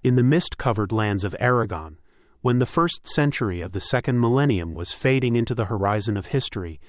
In the mist-covered lands of Aragon, when the first century of the second millennium was fading into the horizon of history,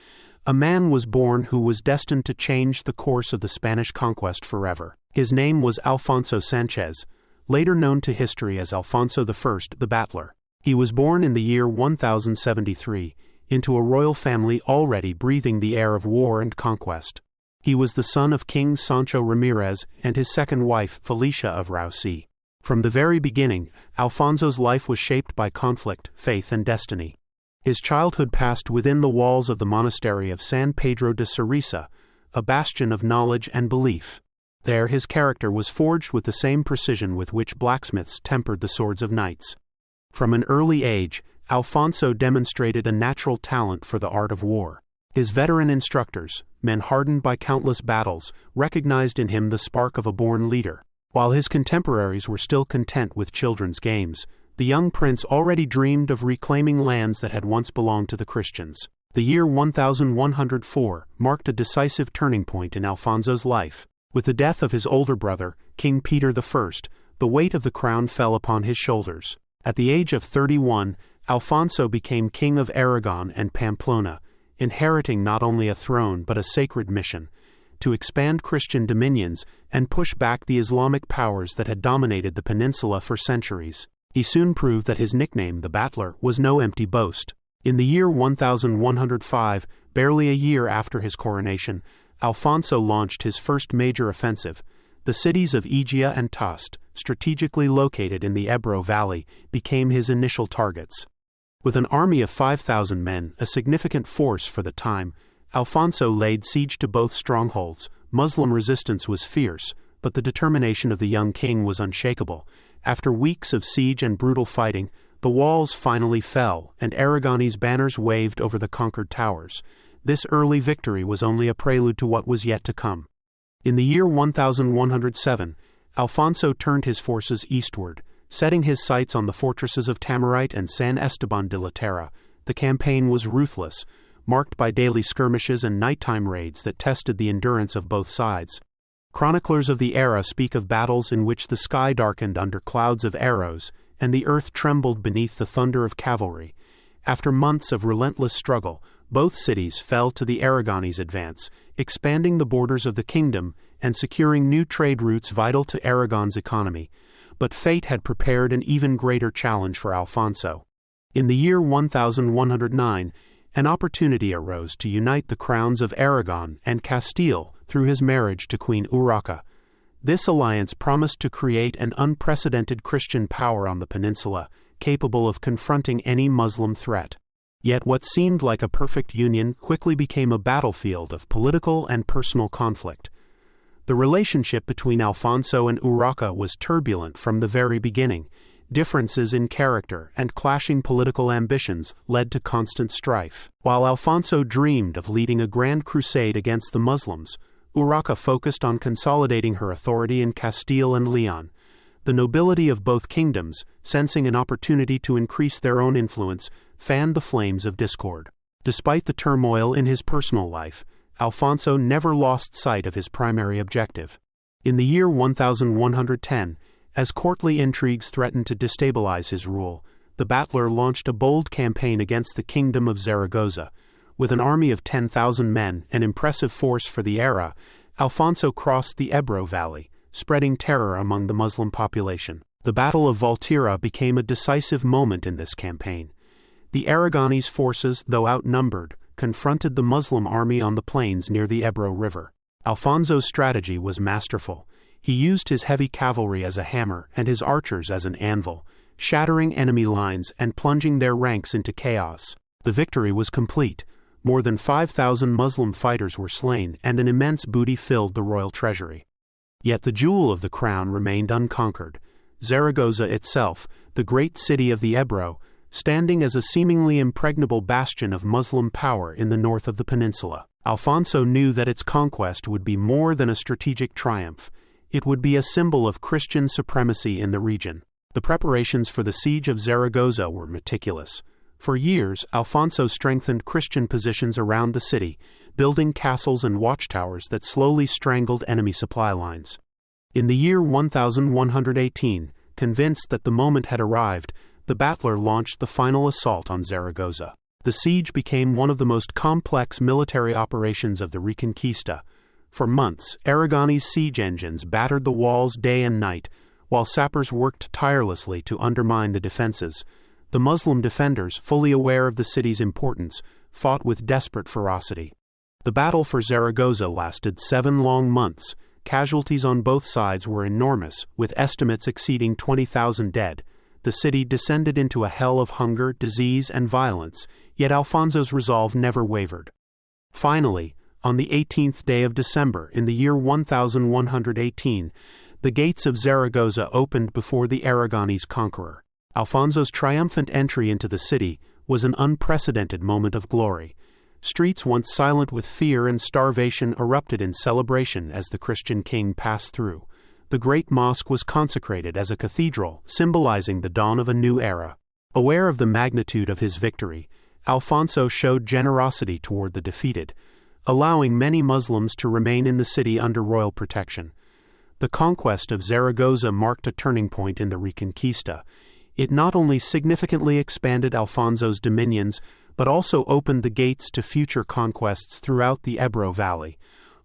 a man was born who was destined to change the course of the Spanish conquest forever. His name was Alfonso Sanchez, later known to history as Alfonso I the Battler. He was born in the year 1073, into a royal family already breathing the air of war and conquest. He was the son of King Sancho Ramirez and his second wife, Felicia of Rauci. From the very beginning, Alfonso's life was shaped by conflict, faith, and destiny. His childhood passed within the walls of the monastery of San Pedro de Cerisa, a bastion of knowledge and belief. There his character was forged with the same precision with which blacksmiths tempered the swords of knights. From an early age, Alfonso demonstrated a natural talent for the art of war. His veteran instructors, men hardened by countless battles, recognized in him the spark of a born leader. While his contemporaries were still content with children's games, the young prince already dreamed of reclaiming lands that had once belonged to the Christians. The year 1104 marked a decisive turning point in Alfonso's life. With the death of his older brother, King Peter I, the weight of the crown fell upon his shoulders. At the age of 31, Alfonso became King of Aragon and Pamplona, inheriting not only a throne but a sacred mission: to expand Christian dominions and push back the Islamic powers that had dominated the peninsula for centuries. He soon proved that his nickname, the Battler, was no empty boast. In the year 1105, barely a year after his coronation, Alfonso launched his first major offensive. The cities of Egea and Tast, strategically located in the Ebro Valley, became his initial targets. With an army of 5,000 men, a significant force for the time, Alfonso laid siege to both strongholds. Muslim resistance was fierce, but the determination of the young king was unshakable. After weeks of siege and brutal fighting, the walls finally fell, and Aragonese banners waved over the conquered towers. This early victory was only a prelude to what was yet to come. In the year 1107, Alfonso turned his forces eastward, setting his sights on the fortresses of Tamarite and San Esteban de la Terra. The campaign was ruthless, marked by daily skirmishes and nighttime raids that tested the endurance of both sides. Chroniclers of the era speak of battles in which the sky darkened under clouds of arrows, and the earth trembled beneath the thunder of cavalry. After months of relentless struggle, both cities fell to the Aragonese advance, expanding the borders of the kingdom and securing new trade routes vital to Aragon's economy. But fate had prepared an even greater challenge for Alfonso. In the year 1109, an opportunity arose to unite the crowns of Aragon and Castile through his marriage to Queen Urraca. This alliance promised to create an unprecedented Christian power on the peninsula, capable of confronting any Muslim threat. Yet what seemed like a perfect union quickly became a battlefield of political and personal conflict. The relationship between Alfonso and Urraca was turbulent from the very beginning. Differences in character and clashing political ambitions led to constant strife. While Alfonso dreamed of leading a grand crusade against the Muslims, Urraca focused on consolidating her authority in Castile and Leon. The nobility of both kingdoms, sensing an opportunity to increase their own influence, fanned the flames of discord. Despite the turmoil in his personal life, Alfonso never lost sight of his primary objective. In the year 1110, as courtly intrigues threatened to destabilize his rule, the Battler launched a bold campaign against the kingdom of Zaragoza. With an army of 10,000 men, an impressive force for the era, Alfonso crossed the Ebro Valley, spreading terror among the Muslim population. The Battle of Valtierra became a decisive moment in this campaign. The Aragonese forces, though outnumbered, confronted the Muslim army on the plains near the Ebro River. Alfonso's strategy was masterful. He used his heavy cavalry as a hammer and his archers as an anvil, shattering enemy lines and plunging their ranks into chaos. The victory was complete. More than 5,000 Muslim fighters were slain, and an immense booty filled the royal treasury. Yet the jewel of the crown remained unconquered. Zaragoza itself, the great city of the Ebro, standing as a seemingly impregnable bastion of Muslim power in the north of the peninsula. Alfonso knew that its conquest would be more than a strategic triumph. It would be a symbol of Christian supremacy in the region. The preparations for the siege of Zaragoza were meticulous. For years, Alfonso strengthened Christian positions around the city, building castles and watchtowers that slowly strangled enemy supply lines. In the year 1118, convinced that the moment had arrived, the Battler launched the final assault on Zaragoza. The siege became one of the most complex military operations of the Reconquista. For months, Aragonese siege engines battered the walls day and night, while sappers worked tirelessly to undermine the defenses. The Muslim defenders, fully aware of the city's importance, fought with desperate ferocity. The battle for Zaragoza lasted 7 long months. Casualties on both sides were enormous, with estimates exceeding 20,000 dead. The city descended into a hell of hunger, disease, and violence, yet Alfonso's resolve never wavered. Finally, on the 18th day of December in the year 1118, the gates of Zaragoza opened before the Aragonese conqueror. Alfonso's triumphant entry into the city was an unprecedented moment of glory. Streets once silent with fear and starvation erupted in celebration as the Christian king passed through. The great mosque was consecrated as a cathedral, symbolizing the dawn of a new era. Aware of the magnitude of his victory, Alfonso showed generosity toward the defeated, allowing many Muslims to remain in the city under royal protection. The conquest of Zaragoza marked a turning point in the Reconquista. It not only significantly expanded Alfonso's dominions, but also opened the gates to future conquests throughout the Ebro Valley.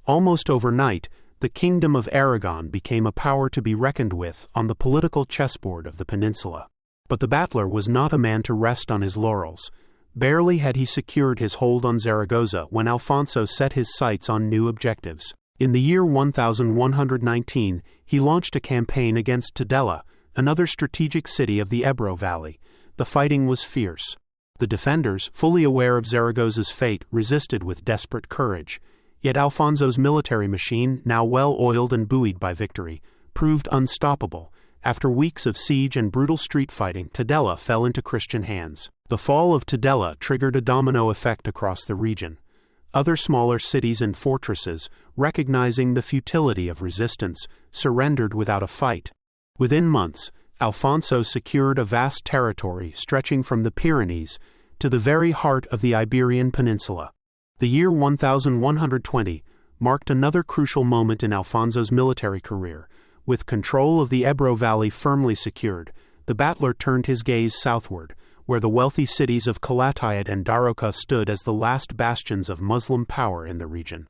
Almost overnight, the Kingdom of Aragon became a power to be reckoned with on the political chessboard of the peninsula. But the Battler was not a man to rest on his laurels. Barely had he secured his hold on Zaragoza when Alfonso set his sights on new objectives. In the year 1119, he launched a campaign against Tudela, another strategic city of the Ebro Valley. The fighting was fierce. The defenders, fully aware of Zaragoza's fate, resisted with desperate courage. Yet Alfonso's military machine, now well-oiled and buoyed by victory, proved unstoppable. After weeks of siege and brutal street fighting, Tudela fell into Christian hands. The fall of Tudela triggered a domino effect across the region. Other smaller cities and fortresses, recognizing the futility of resistance, surrendered without a fight. Within months, Alfonso secured a vast territory stretching from the Pyrenees to the very heart of the Iberian Peninsula. The year 1120 marked another crucial moment in Alfonso's military career. With control of the Ebro Valley firmly secured, the Battler turned his gaze southward, where the wealthy cities of Calatayud and Daroca stood as the last bastions of Muslim power in the region.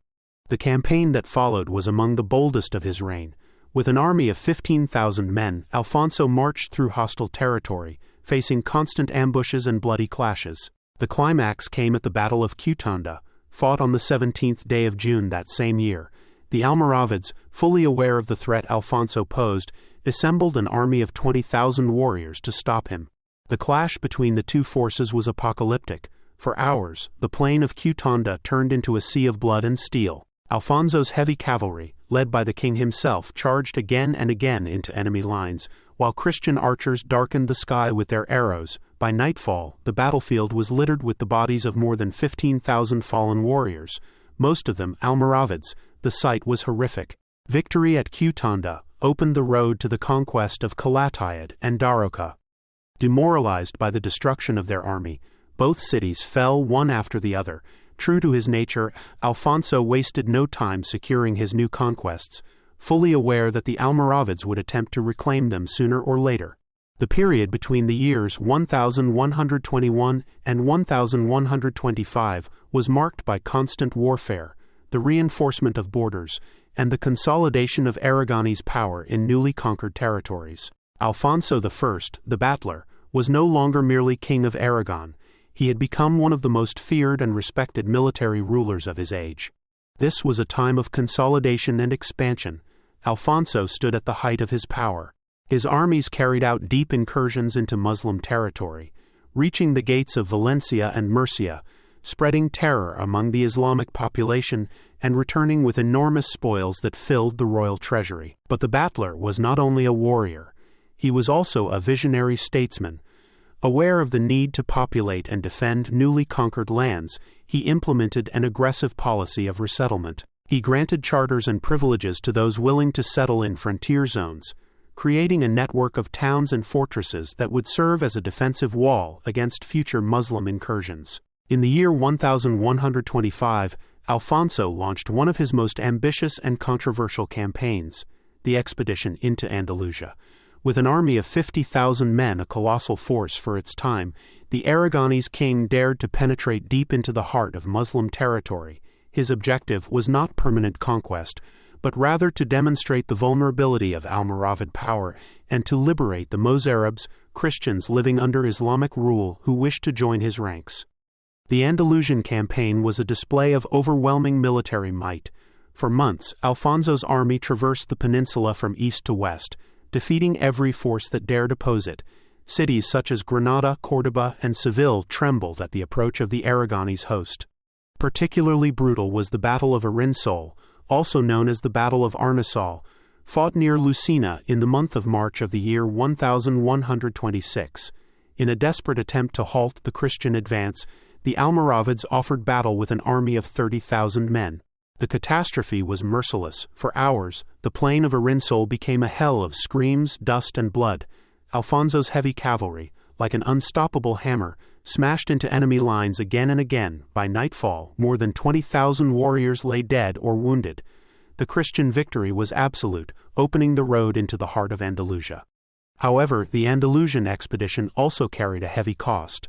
The campaign that followed was among the boldest of his reign. With an army of 15,000 men, Alfonso marched through hostile territory, facing constant ambushes and bloody clashes. The climax came at the Battle of Cutonda, fought on the 17th day of June that same year. The Almoravids, fully aware of the threat Alfonso posed, assembled an army of 20,000 warriors to stop him. The clash between the two forces was apocalyptic. For hours, the plain of Cutonda turned into a sea of blood and steel. Alfonso's heavy cavalry, led by the king himself, charged again and again into enemy lines, while Christian archers darkened the sky with their arrows. By nightfall, the battlefield was littered with the bodies of more than 15,000 fallen warriors, most of them Almoravids. The sight was horrific. Victory at Cutonda opened the road to the conquest of Calatayud and Daroca. Demoralized by the destruction of their army, both cities fell one after the other. True to his nature, Alfonso wasted no time securing his new conquests, fully aware that the Almoravids would attempt to reclaim them sooner or later. The period between the years 1121 and 1125 was marked by constant warfare, the reinforcement of borders, and the consolidation of Aragonese power in newly conquered territories. Alfonso I, the Battler, was no longer merely king of Aragon. He had become one of the most feared and respected military rulers of his age. This was a time of consolidation and expansion. Alfonso stood at the height of his power. His armies carried out deep incursions into Muslim territory, reaching the gates of Valencia and Murcia, spreading terror among the Islamic population and returning with enormous spoils that filled the royal treasury. But the Battler was not only a warrior. He was also a visionary statesman. Aware of the need to populate and defend newly conquered lands, he implemented an aggressive policy of resettlement. He granted charters and privileges to those willing to settle in frontier zones, creating a network of towns and fortresses that would serve as a defensive wall against future Muslim incursions. In the year 1125, Alfonso launched one of his most ambitious and controversial campaigns, the expedition into Andalusia. With an army of 50,000 men, a colossal force for its time, the Aragonese king dared to penetrate deep into the heart of Muslim territory. His objective was not permanent conquest, but rather to demonstrate the vulnerability of Almoravid power and to liberate the Mozarabs, Christians living under Islamic rule who wished to join his ranks. The Andalusian campaign was a display of overwhelming military might. For months, Alfonso's army traversed the peninsula from east to west, defeating every force that dared oppose it. Cities such as Granada, Córdoba, and Seville trembled at the approach of the Aragonese host. Particularly brutal was the Battle of Arinsol, also known as the Battle of Arnisol, fought near Lucena in the month of March of the year 1126. In a desperate attempt to halt the Christian advance, the Almoravids offered battle with an army of 30,000 men. The catastrophe was merciless. For hours, the plain of Arinsol became a hell of screams, dust, and blood. Alfonso's heavy cavalry, like an unstoppable hammer, smashed into enemy lines again and again. By nightfall, more than 20,000 warriors lay dead or wounded. The Christian victory was absolute, opening the road into the heart of Andalusia. However, the Andalusian expedition also carried a heavy cost.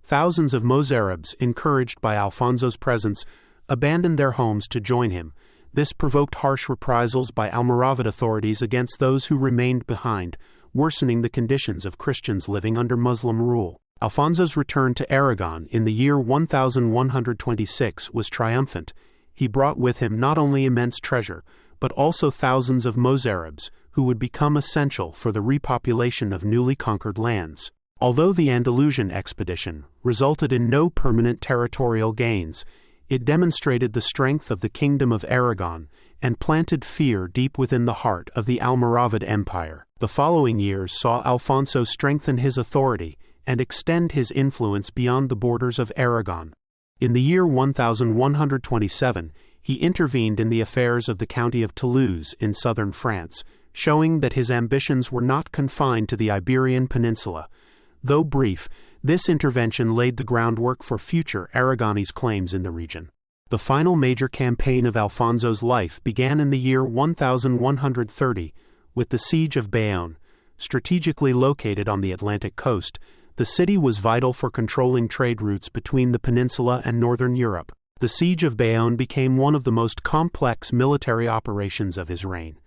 Thousands of Mozarabs, encouraged by Alfonso's presence, abandoned their homes to join him. This provoked harsh reprisals by Almoravid authorities against those who remained behind, worsening the conditions of Christians living under Muslim rule. Alfonso's return to Aragon in the year 1126 was triumphant. He brought with him not only immense treasure, but also thousands of Mozarabs, who would become essential for the repopulation of newly conquered lands. Although the Andalusian expedition resulted in no permanent territorial gains, it demonstrated the strength of the Kingdom of Aragon and planted fear deep within the heart of the Almoravid Empire. The following years saw Alfonso strengthen his authority and extend his influence beyond the borders of Aragon. In the year 1127, he intervened in the affairs of the county of Toulouse in southern France, showing that his ambitions were not confined to the Iberian Peninsula. Though brief, this intervention laid the groundwork for future Aragonese claims in the region. The final major campaign of Alfonso's life began in the year 1130 with the siege of Bayonne. Strategically located on the Atlantic coast, the city was vital for controlling trade routes between the peninsula and northern Europe. The siege of Bayonne became one of the most complex military operations of his reign.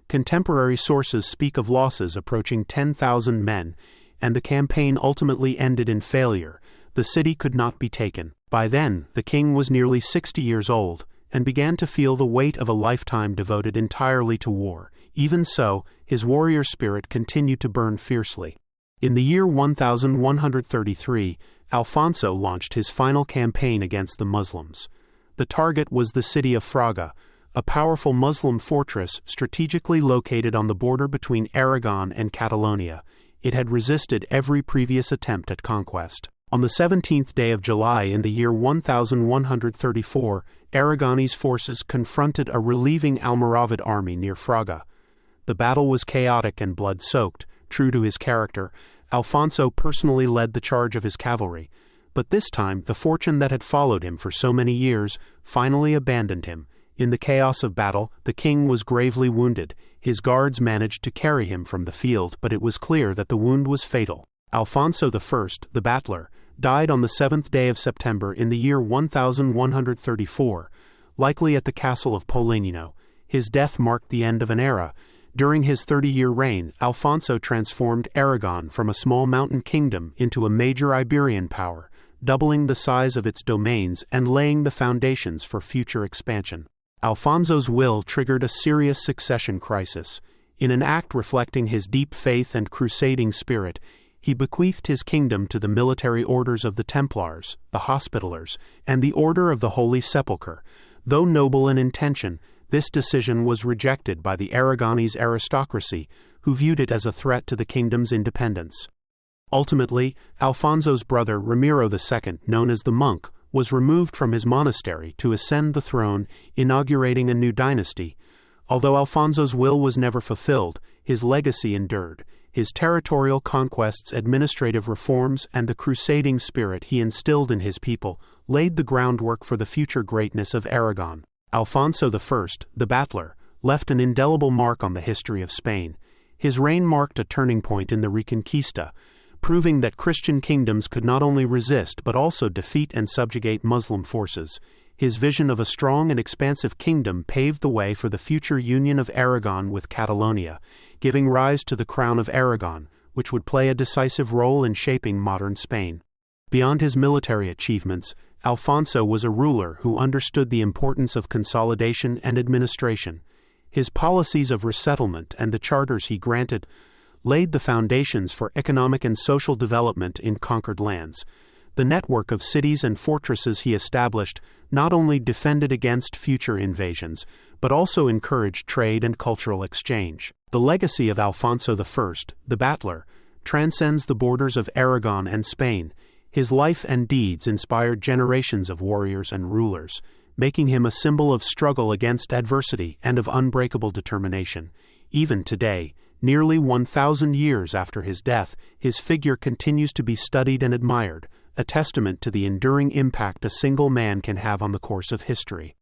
Contemporary sources speak of losses approaching 10,000 men, and the campaign ultimately ended in failure. The city could not be taken. By then, the king was nearly 60 years old, and began to feel the weight of a lifetime devoted entirely to war. Even so, his warrior spirit continued to burn fiercely. In the year 1133, Alfonso launched his final campaign against the Muslims. The target was the city of Fraga, a powerful Muslim fortress strategically located on the border between Aragon and Catalonia. It had resisted every previous attempt at conquest. On the 17th day of July in the year 1134, Aragonese forces confronted a relieving Almoravid army near Fraga. The battle was chaotic and blood-soaked. True to his character, Alfonso personally led the charge of his cavalry, but this time the fortune that had followed him for so many years finally abandoned him. In the chaos of battle, the king was gravely wounded. His guards managed to carry him from the field, but it was clear that the wound was fatal. Alfonso I the Battler died on the 7th day of September in the year 1134, likely at the castle of Polenino. His death marked the end of an era. During his 30-year reign, Alfonso transformed Aragon from a small mountain kingdom into a major Iberian power, doubling the size of its domains and laying the foundations for future expansion. Alfonso's will triggered a serious succession crisis. In an act reflecting his deep faith and crusading spirit, he bequeathed his kingdom to the military orders of the Templars, the Hospitallers, and the Order of the Holy Sepulchre. Though noble in intention, this decision was rejected by the Aragonese aristocracy, who viewed it as a threat to the kingdom's independence. Ultimately, Alfonso's brother Ramiro II, known as the Monk, was removed from his monastery to ascend the throne, inaugurating a new dynasty. Although Alfonso's will was never fulfilled, his legacy endured. His territorial conquests, administrative reforms, and the crusading spirit he instilled in his people laid the groundwork for the future greatness of Aragon. Alfonso I the Battler left an indelible mark on the history of Spain. His reign marked a turning point in the reconquista, proving that Christian kingdoms could not only resist but also defeat and subjugate Muslim forces. His vision of a strong and expansive kingdom paved the way for the future union of Aragon with Catalonia, giving rise to the Crown of Aragon, which would play a decisive role in shaping modern Spain. Beyond his military achievements, Alfonso was a ruler who understood the importance of consolidation and administration. His policies of resettlement and the charters he granted laid the foundations for economic and social development in conquered lands. The network of cities and fortresses he established not only defended against future invasions, but also encouraged trade and cultural exchange. The legacy of Alfonso I the Battler transcends the borders of Aragon and Spain. His life and deeds inspired generations of warriors and rulers, making him a symbol of struggle against adversity and of unbreakable determination. Even today, nearly 1,000 years after his death, his figure continues to be studied and admired, a testament to the enduring impact a single man can have on the course of history.